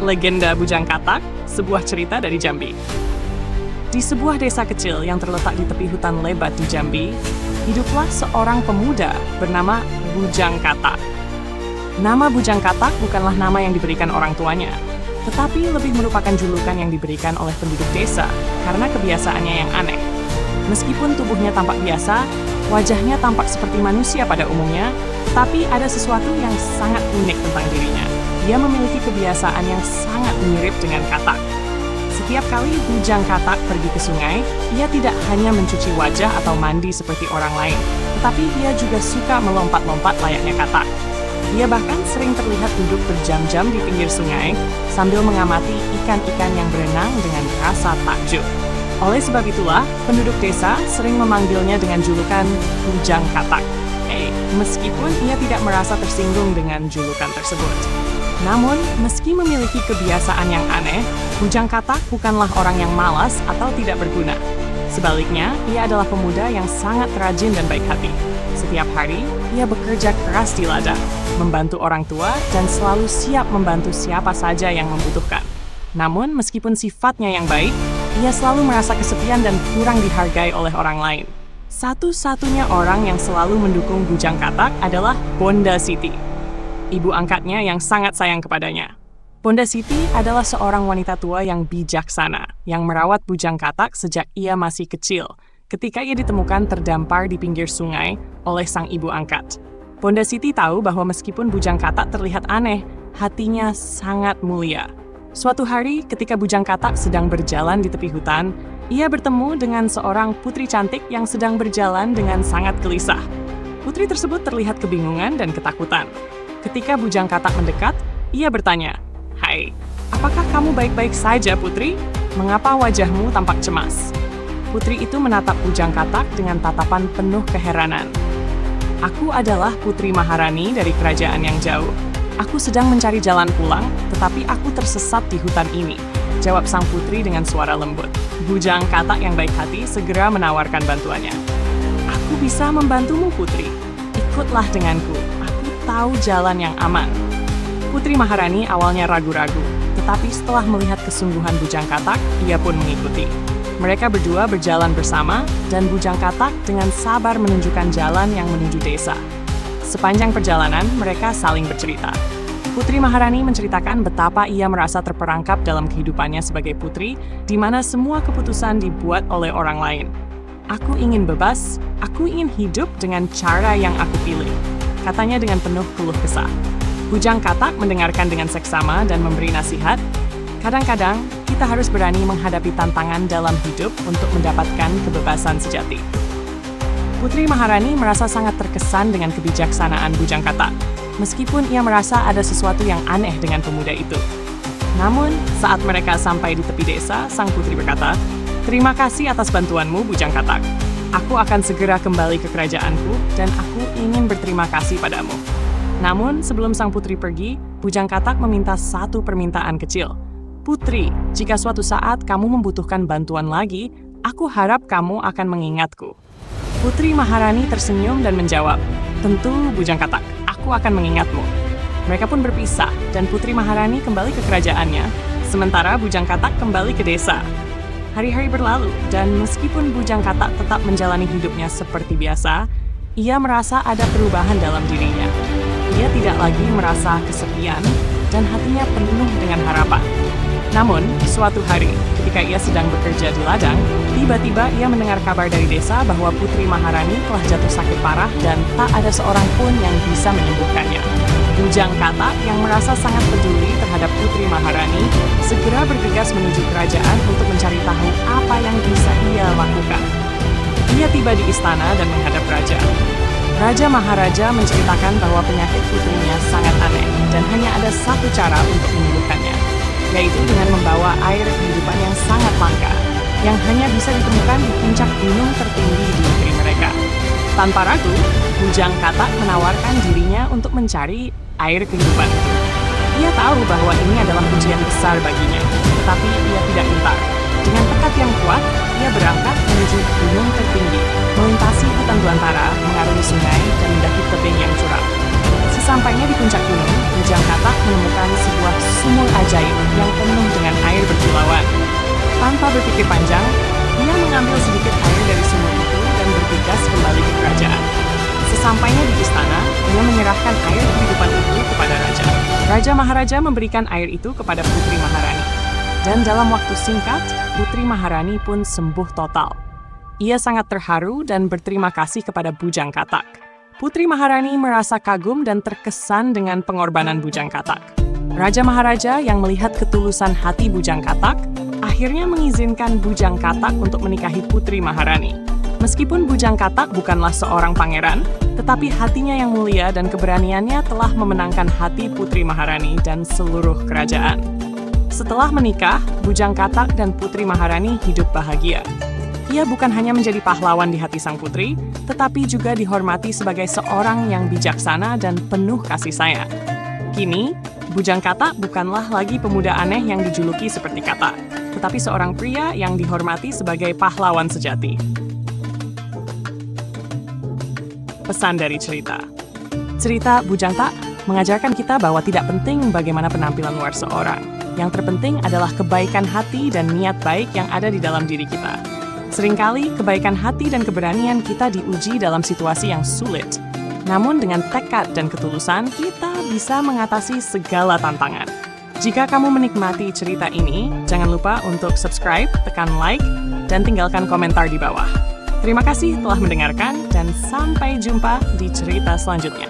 Legenda Bujang Katak, sebuah cerita dari Jambi. Di sebuah desa kecil yang terletak di tepi hutan lebat di Jambi, hiduplah seorang pemuda bernama Bujang Katak. Nama Bujang Katak bukanlah nama yang diberikan orang tuanya, tetapi lebih merupakan julukan yang diberikan oleh penduduk desa karena kebiasaannya yang aneh. Meskipun tubuhnya tampak biasa, wajahnya tampak seperti manusia pada umumnya, tetapi ada sesuatu yang sangat unik tentang dirinya. Dia memiliki kebiasaan yang sangat mirip dengan katak. Setiap kali Bujang Katak pergi ke sungai, ia tidak hanya mencuci wajah atau mandi seperti orang lain, tetapi dia juga suka melompat-lompat layaknya katak. Dia bahkan sering terlihat duduk berjam-jam di pinggir sungai sambil mengamati ikan-ikan yang berenang dengan rasa takjub. Oleh sebab itulah, penduduk desa sering memanggilnya dengan julukan Bujang Katak. Meskipun ia tidak merasa tersinggung dengan julukan tersebut. Namun, meski memiliki kebiasaan yang aneh, Bujang Katak bukanlah orang yang malas atau tidak berguna. Sebaliknya, ia adalah pemuda yang sangat rajin dan baik hati. Setiap hari, ia bekerja keras di ladang, membantu orang tua, dan selalu siap membantu siapa saja yang membutuhkan. Namun, meskipun sifatnya yang baik, ia selalu merasa kesepian dan kurang dihargai oleh orang lain. Satu-satunya orang yang selalu mendukung Bujang Katak adalah Bonda Siti, ibu angkatnya yang sangat sayang kepadanya. Bonda Siti adalah seorang wanita tua yang bijaksana, yang merawat Bujang Katak sejak ia masih kecil, ketika ia ditemukan terdampar di pinggir sungai oleh sang ibu angkat. Bonda Siti tahu bahwa meskipun Bujang Katak terlihat aneh, hatinya sangat mulia. Suatu hari, ketika Bujang Katak sedang berjalan di tepi hutan, ia bertemu dengan seorang putri cantik yang sedang berjalan dengan sangat gelisah. Putri tersebut terlihat kebingungan dan ketakutan. Ketika Bujang Katak mendekat, ia bertanya, "Hai, apakah kamu baik-baik saja, Putri? Mengapa wajahmu tampak cemas?" Putri itu menatap Bujang Katak dengan tatapan penuh keheranan. "Aku adalah Putri Maharani dari kerajaan yang jauh. Aku sedang mencari jalan pulang, tetapi aku tersesat di hutan ini," jawab sang putri dengan suara lembut. Bujang Katak yang baik hati segera menawarkan bantuannya. "Aku bisa membantumu, Putri. Ikutlah denganku. Aku tahu jalan yang aman." Putri Maharani awalnya ragu-ragu, tetapi setelah melihat kesungguhan Bujang Katak, ia pun mengikuti. Mereka berdua berjalan bersama, dan Bujang Katak dengan sabar menunjukkan jalan yang menuju desa. Sepanjang perjalanan, mereka saling bercerita. Putri Maharani menceritakan betapa ia merasa terperangkap dalam kehidupannya sebagai putri, di mana semua keputusan dibuat oleh orang lain. "Aku ingin bebas, aku ingin hidup dengan cara yang aku pilih," katanya dengan penuh keluh kesah. Bujang Katak mendengarkan dengan seksama dan memberi nasihat, "Kadang-kadang, kita harus berani menghadapi tantangan dalam hidup untuk mendapatkan kebebasan sejati." Putri Maharani merasa sangat terkesan dengan kebijaksanaan Bujang Katak, meskipun ia merasa ada sesuatu yang aneh dengan pemuda itu. Namun, saat mereka sampai di tepi desa, sang putri berkata, "Terima kasih atas bantuanmu, Bujang Katak. Aku akan segera kembali ke kerajaanku, dan aku ingin berterima kasih padamu." Namun, sebelum sang putri pergi, Bujang Katak meminta satu permintaan kecil. "Putri, jika suatu saat kamu membutuhkan bantuan lagi, aku harap kamu akan mengingatku." Putri Maharani tersenyum dan menjawab, "Tentu, Bujang Katak, aku akan mengingatmu." Mereka pun berpisah, dan Putri Maharani kembali ke kerajaannya, sementara Bujang Katak kembali ke desa. Hari-hari berlalu, dan meskipun Bujang Katak tetap menjalani hidupnya seperti biasa, ia merasa ada perubahan dalam dirinya. Ia tidak lagi merasa kesepian, dan hatinya penuh dengan harapan. Namun, suatu hari, ketika ia sedang bekerja di ladang, tiba-tiba ia mendengar kabar dari desa bahwa Putri Maharani telah jatuh sakit parah dan tak ada seorang pun yang bisa menyembuhkannya. Bujang Katak yang merasa sangat peduli terhadap Putri Maharani segera bergegas menuju kerajaan untuk mencari tahu apa yang bisa ia lakukan. Ia tiba di istana dan menghadap raja. Raja Maharaja menceritakan bahwa penyakit putrinya sangat aneh dan hanya ada satu cara untuk menyembuhkannya, yaitu dengan membawa air kehidupan yang sangat langka, yang hanya bisa ditemukan di puncak gunung tertinggi di negeri mereka. Tanpa ragu, Bujang Katak menawarkan dirinya untuk mencari air kehidupan itu. Ia tahu bahwa ini adalah ujian besar baginya, tetapi ia tidak gentar. Dengan tekad yang kuat, ia berangkat menuju gunung tertinggi, melintasi hutan belantara, mengarungi sungai, dan mendaki tebing yang curam. Sesampainya di puncak gunung, Bujang Katak menemukan sebuah sumur ajaib yang penuh dengan air berkilauan. Tanpa berpikir panjang, ia mengambil sedikit air dari sumur itu dan bergegas kembali ke kerajaan. Sesampainya di istana, ia menyerahkan air kehidupan itu kepada raja. Raja Maharaja memberikan air itu kepada Putri Maharani. Dan dalam waktu singkat, Putri Maharani pun sembuh total. Ia sangat terharu dan berterima kasih kepada Bujang Katak. Putri Maharani merasa kagum dan terkesan dengan pengorbanan Bujang Katak. Raja Maharaja yang melihat ketulusan hati Bujang Katak, akhirnya mengizinkan Bujang Katak untuk menikahi Putri Maharani. Meskipun Bujang Katak bukanlah seorang pangeran, tetapi hatinya yang mulia dan keberaniannya telah memenangkan hati Putri Maharani dan seluruh kerajaan. Setelah menikah, Bujang Katak dan Putri Maharani hidup bahagia. Ia bukan hanya menjadi pahlawan di hati sang putri, tetapi juga dihormati sebagai seorang yang bijaksana dan penuh kasih sayang. Kini, Bujang Katak bukanlah lagi pemuda aneh yang dijuluki seperti Katak, tetapi seorang pria yang dihormati sebagai pahlawan sejati. Pesan dari cerita. Cerita Bujang Katak mengajarkan kita bahwa tidak penting bagaimana penampilan luar seorang. Yang terpenting adalah kebaikan hati dan niat baik yang ada di dalam diri kita. Seringkali kebaikan hati dan keberanian kita diuji dalam situasi yang sulit. Namun dengan tekad dan ketulusan, kita bisa mengatasi segala tantangan. Jika kamu menikmati cerita ini, jangan lupa untuk subscribe, tekan like, dan tinggalkan komentar di bawah. Terima kasih telah mendengarkan dan sampai jumpa di cerita selanjutnya.